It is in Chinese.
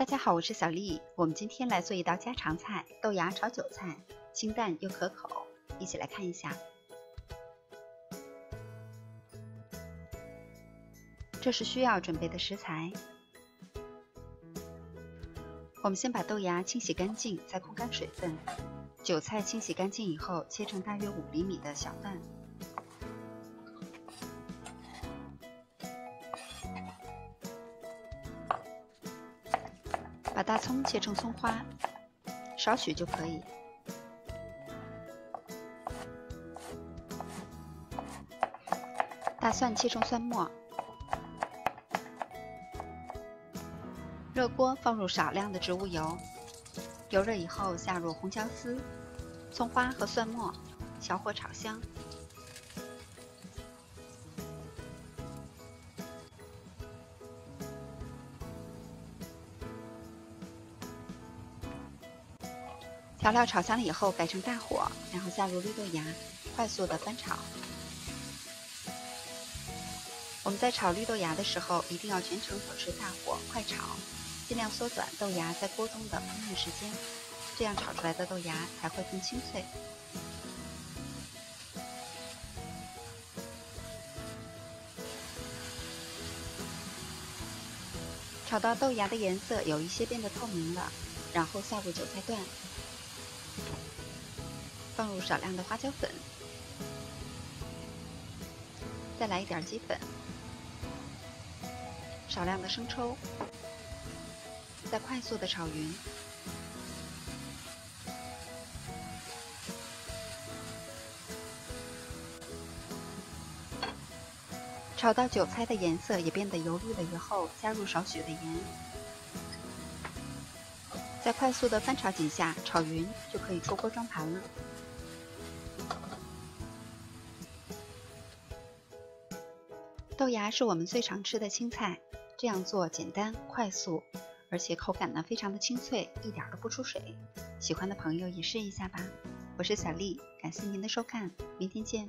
大家好，我是小丽。我们今天来做一道家常菜——豆芽炒韭菜，清淡又可口。一起来看一下。这是需要准备的食材。我们先把豆芽清洗干净，再控干水分。韭菜清洗干净以后，切成大约5厘米的小段。把大葱切成葱花，少许就可以。大蒜切成蒜末。热锅放入少量的植物油，油热以后下入红椒丝、葱花和蒜末，小火炒香。调料炒香了以后，改成大火，然后下入绿豆芽，快速的翻炒。我们在炒绿豆芽的时候，一定要全程保持大火，快炒，尽量缩短豆芽在锅中的烹饪时间，这样炒出来的豆芽才会更清脆。炒到豆芽的颜色有一些变得透明了，然后下入韭菜段。放入少量的花椒粉，再来一点鸡粉，少量的生抽，再快速的炒匀。炒到韭菜的颜色也变得油绿了以后，加入少许的盐，再快速的翻炒几下，炒匀就可以出锅装盘了。豆芽是我们最常吃的青菜，这样做简单快速，而且口感呢非常的清脆，一点都不出水。喜欢的朋友也试一下吧。我是小丽，感谢您的收看，明天见。